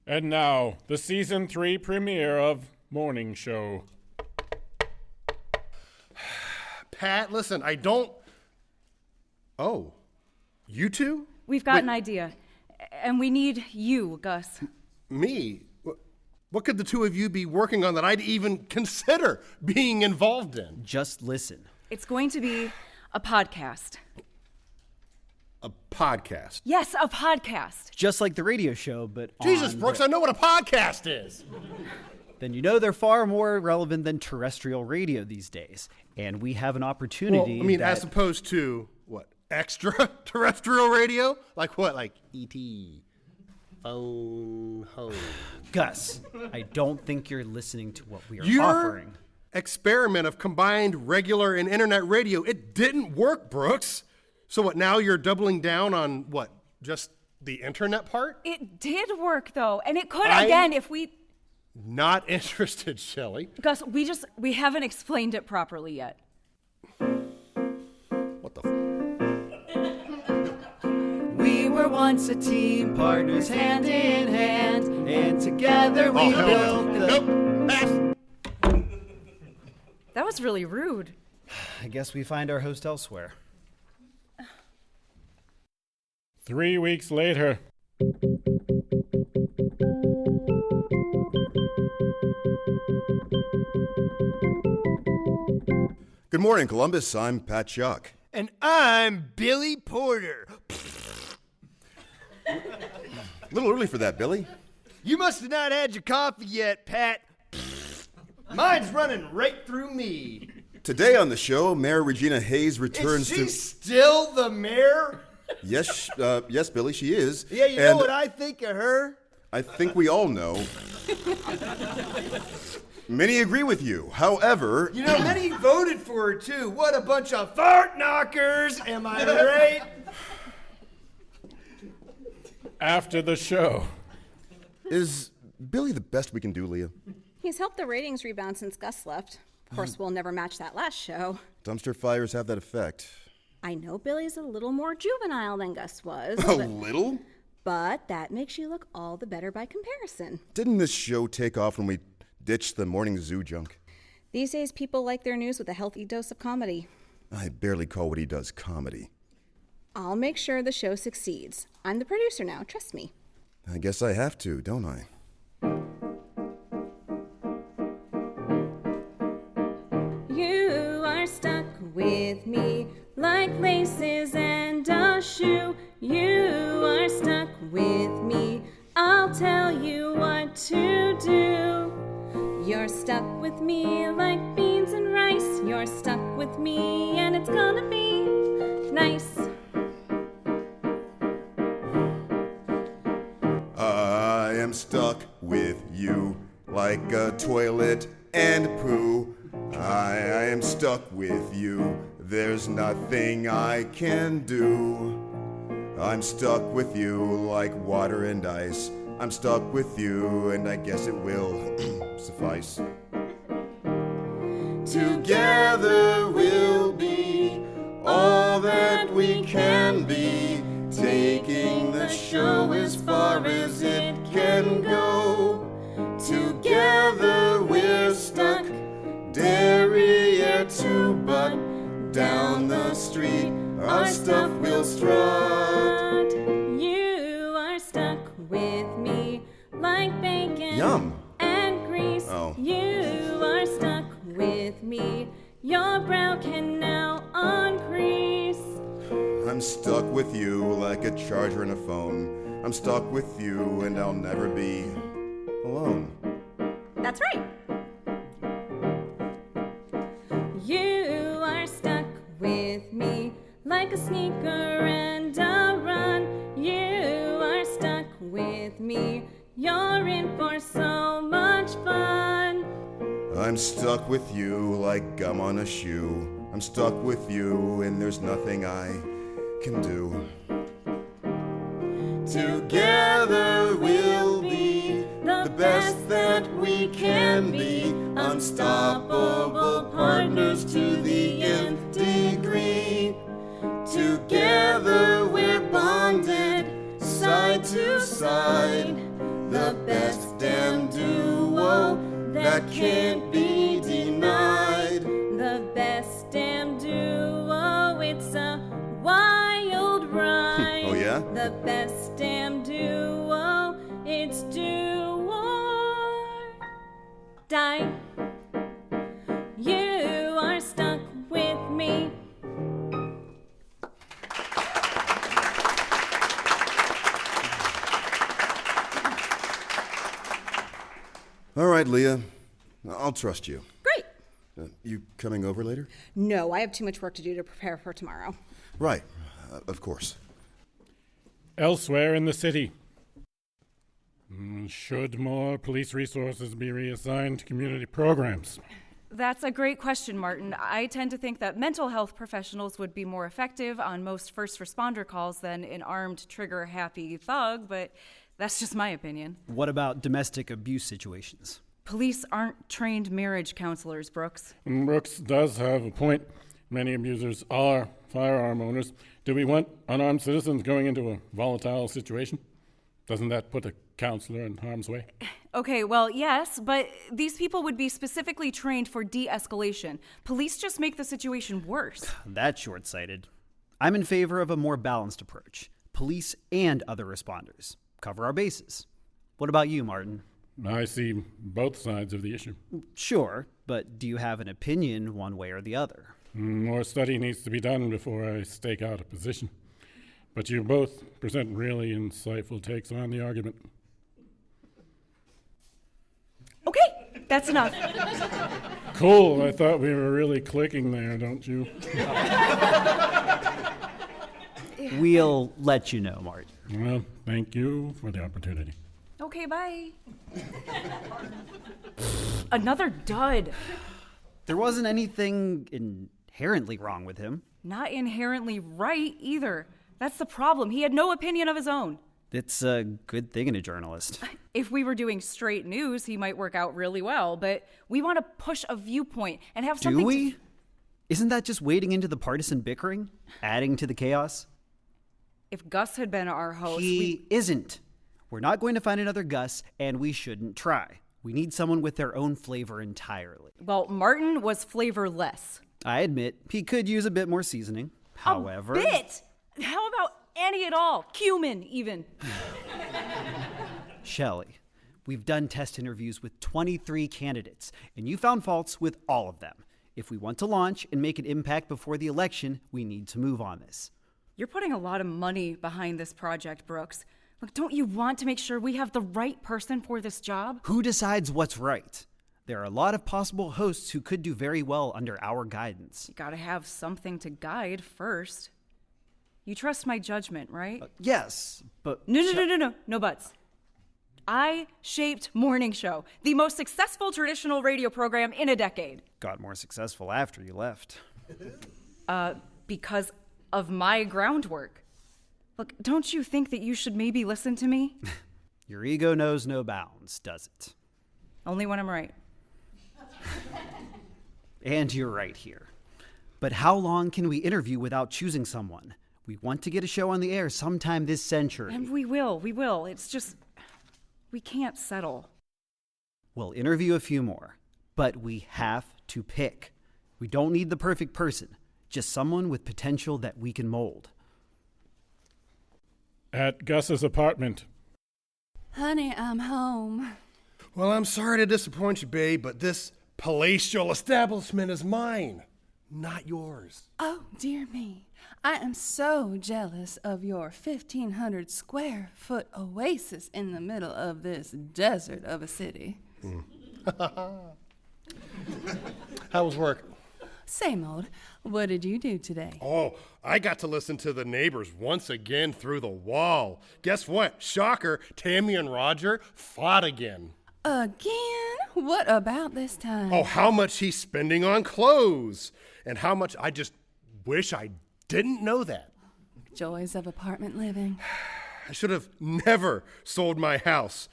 And now, the Season 3 premiere of Morning Show. Pat, listen, I don't... Oh, you two? We've got an idea, and we need you, Gus. Me? What could the two of you be working on that I'd even consider being involved in? Just listen. It's going to be a podcast. A podcast? Yes, a podcast. Just like the radio show, but Jesus, Brooks, I know what a podcast is. Then you know they're far more relevant than terrestrial radio these days. And we have an opportunity as opposed to, what, extraterrestrial radio? Like what, like E.T., phone, home? Gus, I don't think you're listening to what we are Your offering. Experiment of combined regular and internet radio, it didn't work, Brooks. So what, now you're doubling down on, what, just the internet part? It did work, though, and it could again if we... Not interested, Shelly. Gus, we haven't explained it properly yet. What the We were once a team, partners hand in hand, and together we built the... Nope, pass. That was really rude. I guess we find our host elsewhere. 3 weeks later. Good morning, Columbus. I'm Pat Chuck. And I'm Billy Porter. A little early for that, Billy. You must have not had your coffee yet, Pat. Mine's running right through me. Today on the show, Mayor Regina Hayes returns Is she still the mayor? Yes, Billy, she is. Yeah, you know what I think of her? I think we all know. Many agree with you. However... You know, many voted for her, too. What a bunch of fart knockers, am I right? After the show. Is Billy the best we can do, Leah? He's helped the ratings rebound since Gus left. Of course, we'll never match that last show. Dumpster fires have that effect. I know Billy's a little more juvenile than Gus was. A little? But that makes you look all the better by comparison. Didn't this show take off when we ditched the morning zoo junk? These days, people like their news with a healthy dose of comedy. I barely call what he does comedy. I'll make sure the show succeeds. I'm the producer now, trust me. I guess I have to, don't I? You are stuck with me like laces and a shoe. You are stuck with me. I'll tell you what to do. You're stuck with me like beans and rice. You're stuck with me and it's gonna be nice. I am stuck with you like a toilet and poo. I am stuck with you. There's nothing I can do. I'm stuck with you like water and ice. I'm stuck with you and I guess it will suffice. Together we'll be all that we can be, taking the show as far as it can go. Together we're stuck, derriere to butt, down the street our stuff will strut. You are stuck with me like bacon Yum. and grease. Oh. You are stuck with me. Your brow can now uncrease. I'm stuck with you like a charger and a phone. I'm stuck with you and I'll never be alone. That's right. You are stuck with me like a sneaker and a run. You are stuck with me. You're in for so much fun. I'm stuck with you like gum on a shoe. I'm stuck with you and there's nothing I can do. Together we'll be the best that we can be, unstoppable partners to the end. right, Leah. I'll trust you. Great. You coming over later? No, I have too much work to do to prepare for tomorrow. Right. Of course. Elsewhere in the city, should more police resources be reassigned to community programs? That's a great question, Martin. I tend to think that mental health professionals would be more effective on most first responder calls than an armed, trigger-happy thug, but that's just my opinion. What about domestic abuse situations? Police aren't trained marriage counselors, Brooks. Brooks does have a point. Many abusers are firearm owners. Do we want unarmed citizens going into a volatile situation? Doesn't that put a counselor in harm's way? Okay, well, yes, but these people would be specifically trained for de-escalation. Police just make the situation worse. That's short-sighted. I'm in favor of a more balanced approach. Police and other responders. Cover our bases. What about you, Martin? I see both sides of the issue. Sure, but do you have an opinion one way or the other? More study needs to be done before I stake out a position. But you both present really insightful takes on the argument. Okay, that's enough. Cool, I thought we were really clicking there, don't you? We'll let you know, Martin. Well, thank you for the opportunity. Okay, bye. Another dud. There wasn't anything inherently wrong with him. Not inherently right, either. That's the problem. He had no opinion of his own. It's a good thing in a journalist. If we were doing straight news, he might work out really well, but we want to push a viewpoint and have something. Do we? Isn't that just wading into the partisan bickering? Adding to the chaos? If Gus had been our host, He isn't. We're not going to find another Gus, and we shouldn't try. We need someone with their own flavor entirely. Well, Martin was flavorless. I admit, he could use a bit more seasoning. However... A bit? How about any at all? Cumin, even. Shelly, we've done test interviews with 23 candidates, and you found faults with all of them. If we want to launch and make an impact before the election, we need to move on this. You're putting a lot of money behind this project, Brooks. Look, don't you want to make sure we have the right person for this job? Who decides what's right? There are a lot of possible hosts who could do very well under our guidance. You gotta have something to guide first. You trust my judgment, right? Yes, but... No buts. I shaped Morning Show, the most successful traditional radio program in a decade. Got more successful after you left. Because of my groundwork. Look, don't you think that you should maybe listen to me? Your ego knows no bounds, does it? Only when I'm right. And you're right here. But how long can we interview without choosing someone? We want to get a show on the air sometime this century. And we will. It's just, we can't settle. We'll interview a few more, but we have to pick. We don't need the perfect person, just someone with potential that we can mold. At Gus's apartment. Honey, I'm home. Well, I'm sorry to disappoint you, babe, but this palatial establishment is mine, not yours. Oh, dear me. I am so jealous of your 1,500 square foot oasis in the middle of this desert of a city. How was work? Same old. What did you do today? Oh, I got to listen to the neighbors once again through the wall. Guess what? Shocker, Tammy and Roger fought again. Again? What about this time? Oh, how much he's spending on clothes. And how much I just wish I didn't know that. Joys of apartment living. I should have never sold my house.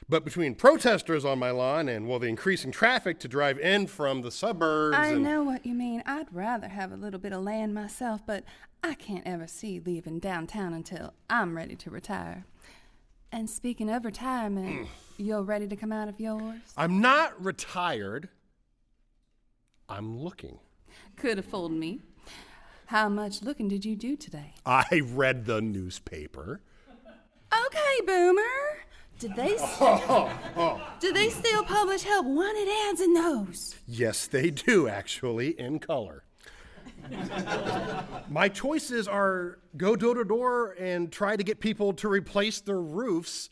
But between protesters on my lawn and, well, the increasing traffic to drive in from the suburbs I know what you mean. I'd rather have a little bit of land myself, but I can't ever see leaving downtown until I'm ready to retire. And speaking of retirement, you're ready to come out of yours? I'm not retired. I'm looking. Could have fooled me. How much looking did you do today? I read the newspaper. Okay, Boomer. Did they still publish help wanted ads in those? Yes, they do, actually, in color. My choices are go door to door and try to get people to replace their roofs,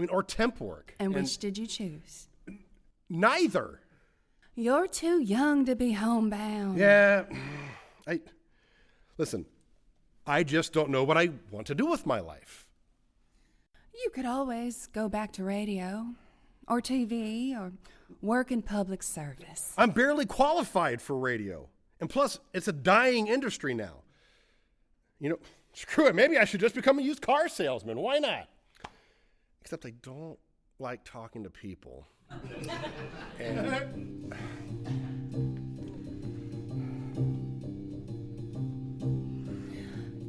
or temp work. And which did you choose? Neither. You're too young to be homebound. Yeah, listen, I just don't know what I want to do with my life. You could always go back to radio or TV or work in public service. I'm barely qualified for radio. And plus, it's a dying industry now. You know, screw it, maybe I should just become a used car salesman. Why not? Except I don't like talking to people. And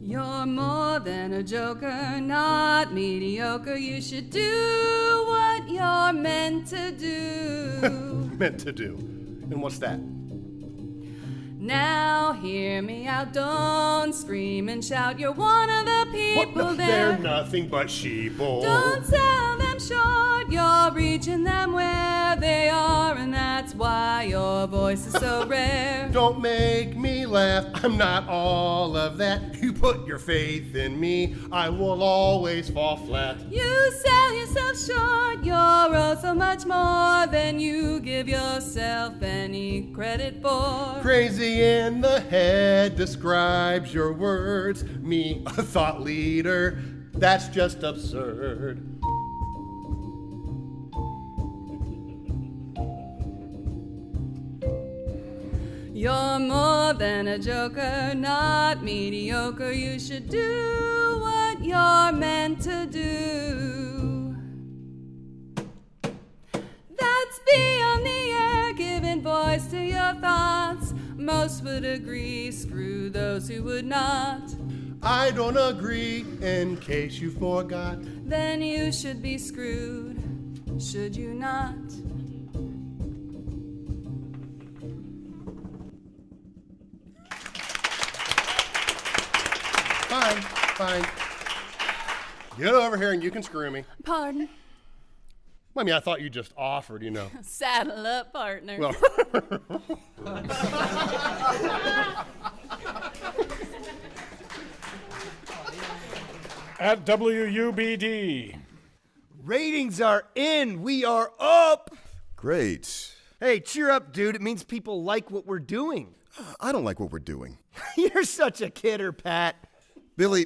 You're more than a joker, not mediocre. You should do what you're meant to do. meant to do. And what's that? Now hear me out, don't scream and shout. You're one of the people What? there. They're nothing but sheeple. Don't sell them short, you're reaching them where they are, and that's why your voice is so rare. Don't make me laugh, I'm not all of that. You put your faith in me, I will always fall flat. You sell yourself short, you're oh so much more than you give yourself any credit for. Crazy in the head describes your words. Me, a thought leader, that's just absurd. You're more than a joker, not mediocre. You should do what you're meant to do. That's beyond the air, giving voice to your thoughts. Most would agree, screw those who would not. I don't agree, in case you forgot. Then you should be screwed, should you not? Fine. Get over here and you can screw me. Pardon? I mean, I thought you just offered, you know. Saddle up, partner. Well, At WUBD. Ratings are in. We are up. Great. Hey, cheer up, dude. It means people like what we're doing. I don't like what we're doing. You're such a kidder, Pat. Billy,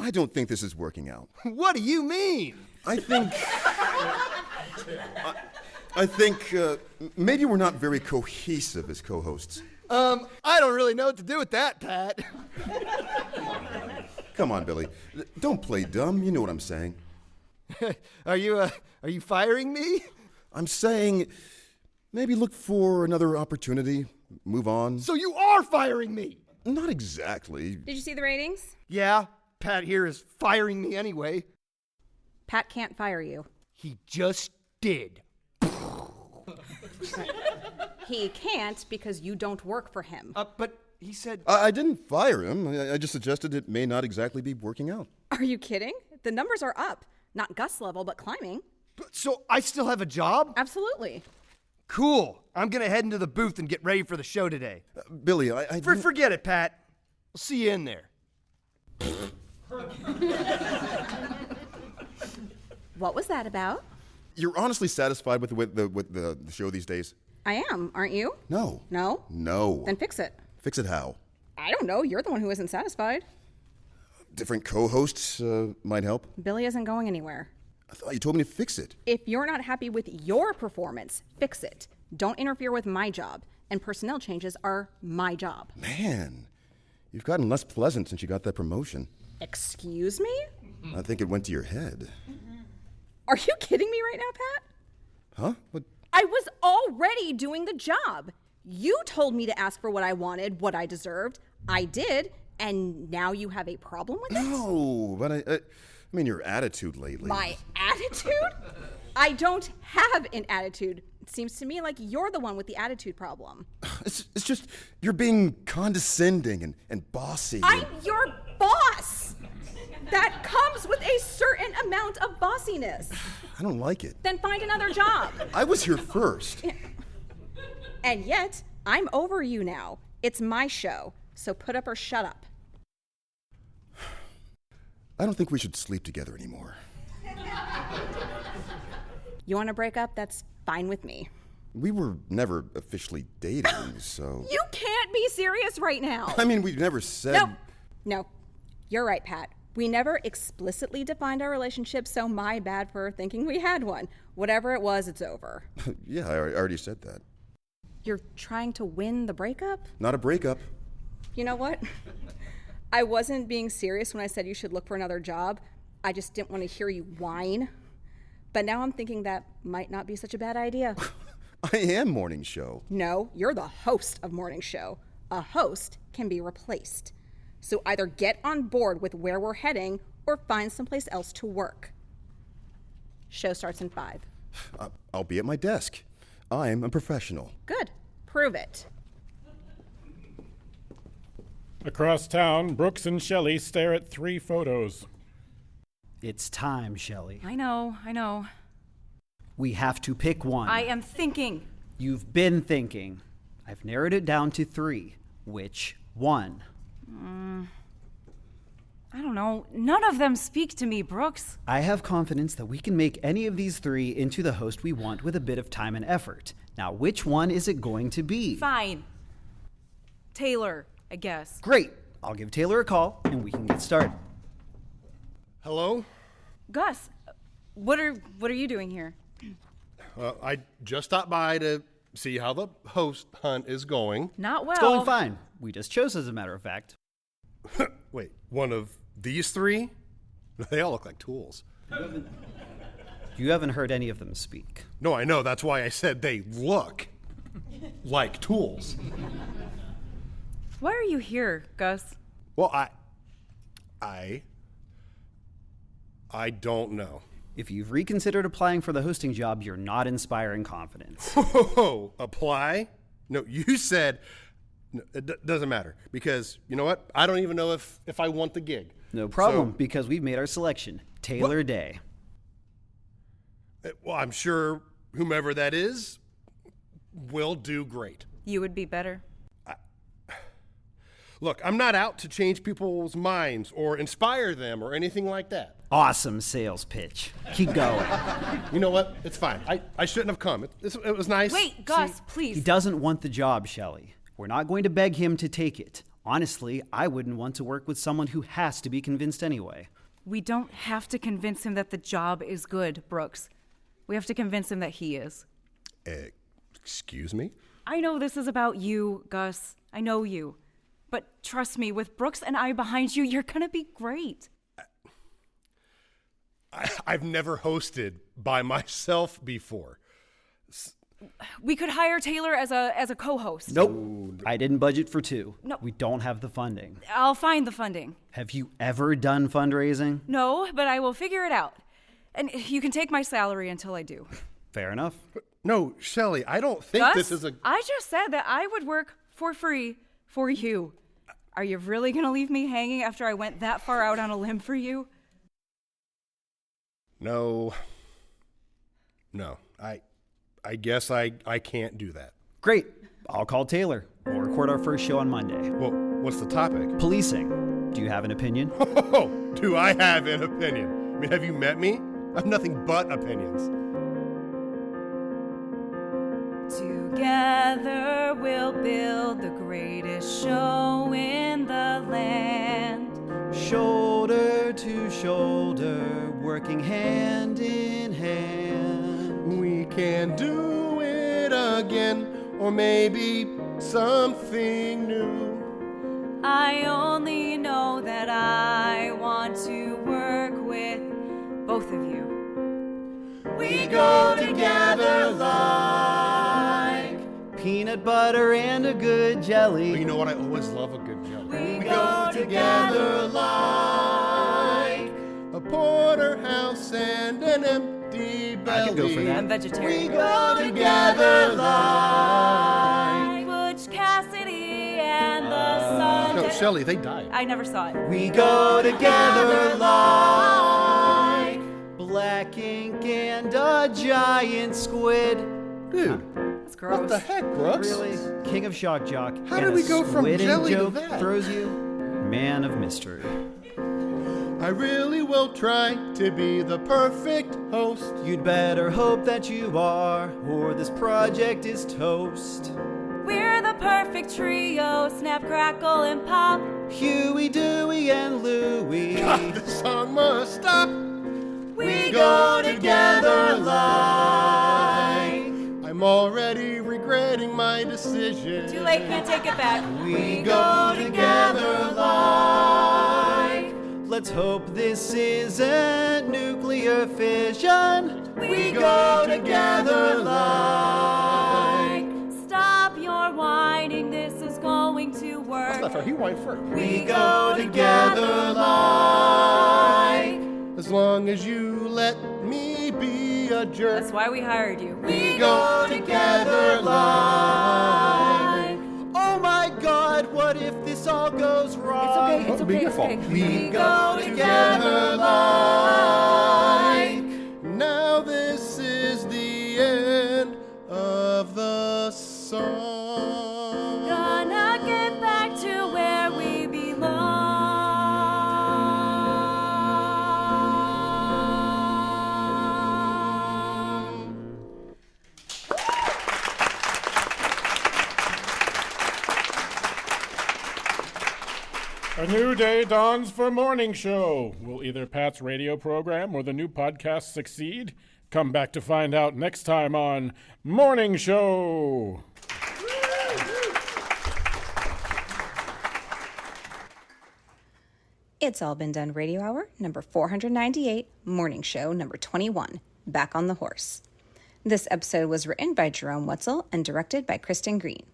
I don't think this is working out. What do you mean? I think maybe we're not very cohesive as co-hosts. I don't really know what to do with that, Pat. Come on, Billy. Don't play dumb. You know what I'm saying. Are you firing me? I'm saying maybe look for another opportunity. Move on. So you are firing me? Not exactly. Did you see the ratings? Yeah, Pat here is firing me anyway. Pat can't fire you. He just did. He can't because you don't work for him. But he said... I didn't fire him. I just suggested it may not exactly be working out. Are you kidding? The numbers are up. Not Gus level, but climbing. So I still have a job? Absolutely. Cool. I'm going to head into the booth and get ready for the show today. Billy, I Forget it, Pat. I'll see you in there. What was that about? You're honestly satisfied with the show these days? I am, aren't you? No. No? No. Then fix it. Fix it how? I don't know. You're the one who isn't satisfied. Different co-hosts might help. Billy isn't going anywhere. I thought you told me to fix it. If you're not happy with your performance, fix it. Don't interfere with my job. And personnel changes are my job. Man, you've gotten less pleasant since you got that promotion. Excuse me? I think it went to your head. Are you kidding me right now, Pat? Huh? What? I was already doing the job. You told me to ask for what I wanted, what I deserved. I did, and now you have a problem with it? No, but I mean your attitude lately. My attitude? I don't have an attitude. It seems to me like you're the one with the attitude problem. It's just you're being condescending and bossy. I'm your boss! That comes with a certain amount of bossiness. I don't like it. Then find another job. I was here first. And yet, I'm over you now. It's my show, so put up or shut up. I don't think we should sleep together anymore. You want to break up? That's fine with me. We were never officially dating, so... You can't be serious right now. I mean, we've never said... No. You're right, Pat. We never explicitly defined our relationship, so my bad for thinking we had one. Whatever it was, it's over. Yeah, I already said that. You're trying to win the breakup? Not a breakup. You know what? I wasn't being serious when I said you should look for another job. I just didn't want to hear you whine. But now I'm thinking that might not be such a bad idea. I am morning show. No, you're the host of morning show. A host can be replaced. So either get on board with where we're heading or find someplace else to work. Show starts in 5. I'll be at my desk. I'm a professional. Good. Prove it. Across town, Brooks and Shelly stare at 3 photos. It's time, Shelly. I know. We have to pick one. I am thinking. You've been thinking. I've narrowed it down to 3. Which one? I don't know. None of them speak to me, Brooks. I have confidence that we can make any of these 3 into the host we want with a bit of time and effort. Now, which one is it going to be? Fine. Taylor, I guess. Great. I'll give Taylor a call and we can get started. Hello? Gus, what are you doing here? I just stopped by to see how the host hunt is going. Not well. It's going fine. We just chose, as a matter of fact. Wait, one of these 3? They all look like tools. You haven't heard any of them speak. No, I know. That's why I said they look like tools. Why are you here, Gus? Well, I don't know. If you've reconsidered applying for the hosting job, you're not inspiring confidence. Oh, apply? No, you said... No, it doesn't matter, because you know what? I don't even know if I want the gig. No problem, because we've made our selection. Taylor Day. Well, I'm sure whomever that is will do great. You would be better. Look, I'm not out to change people's minds or inspire them or anything like that. Awesome sales pitch. Keep going. You know what? It's fine. I shouldn't have come. It was nice. Wait, Gus, please. He doesn't want the job, Shelly. We're not going to beg him to take it. Honestly, I wouldn't want to work with someone who has to be convinced anyway. We don't have to convince him that the job is good, Brooks. We have to convince him that he is. Excuse me? I know this is about you, Gus. I know you. But trust me, with Brooks and I behind you, you're gonna be great. I've never hosted by myself before. We could hire Taylor as a co-host. Nope. I didn't budget for 2. No. We don't have the funding. I'll find the funding. Have you ever done fundraising? No, but I will figure it out. And you can take my salary until I do. Fair enough. No, Shelly, I don't think Gus, this is a... I just said that I would work for free for you. Are you really going to leave me hanging after I went that far out on a limb for you? No. I guess I can't do that. Great. I'll call Taylor. We'll record our first show on Monday. Well, what's the topic? Policing. Do you have an opinion? Oh, do I have an opinion? I mean, have you met me? I have nothing but opinions. Together we'll build the greatest show in the land. Shoulder to shoulder, working hand in hand. We can do it again, or maybe something new. I only know that I want to work with both of you. We go together like peanut butter and a good jelly. But you know what? I always love a good jelly. we go together like A porterhouse and an empty belly. I can go for that. I'm vegetarian. we go together like Butch Cassidy and the sun. No, Shelly, they died. I never saw it. we go together like Black ink and a giant squid. Dude, That's gross. what the heck, Brooks? Really? King of Shock Jock. How and did we a go from squid ink jelly to joke that? throws you? Man of mystery. I really will try to be the perfect host. You'd better hope that you are, or this project is toast. We're the perfect trio, snap, crackle, and pop. Huey, Dewey, and Louie. God, the song must stop. We go together like. I'm already regretting my decision. Too late, can't take it back. We go together like. Let's hope this isn't nuclear fission. We go together like. Stop your whining, this is going to work. That's not fair. He whined first. We go together like. As long as you let me be a jerk. That's why we hired you. We go together like. Oh my God, what if this all goes wrong? It's okay, your fault. We go together like. Now this is the end of the song. Gonna get back to where we belong. A new day dawns for Morning Show. Will either Pat's radio program or the new podcast succeed? Come back to find out next time on Morning Show. It's All Been Done Radio Hour, number 498, Morning Show, number 21, Back on the Horse. This episode was written by Jerome Wetzel and directed by Kristin Green.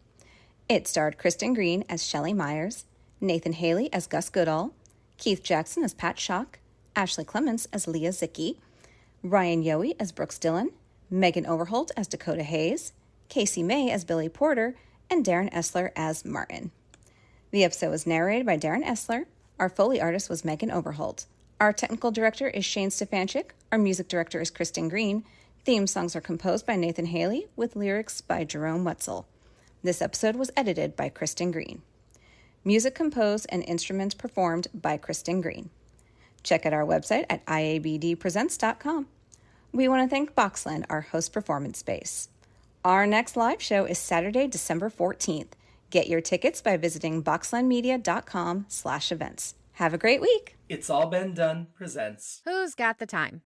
It starred Kristin Green as Shelly Meyers, Nathan Haley as Gus Goodall, Keith Jackson as Pat Schock, Ashley Clements as Leah Zichi, Ryan Yohe as Brooks Dillon, Megan Overholt as Dakota Hayes, Casey May as Billy Porter, and Darren Esler as Martin. The episode was narrated by Darren Esler. Our Foley artist was Megan Overholt. Our technical director is Shane Stefanchik. Our music director is Kristin Green. Theme songs are composed by Nathan Haley with lyrics by Jerome Wetzel. This episode was edited by Kristin Green. Music composed and instruments performed by Kristin Green. Check out our website at IABDpresents.com. We want to thank Boxland, our host performance space. Our next live show is Saturday, December 14th. Get your tickets by visiting boxlandmedia.com/events. Have a great week. It's All Been Done presents. Who's got the time?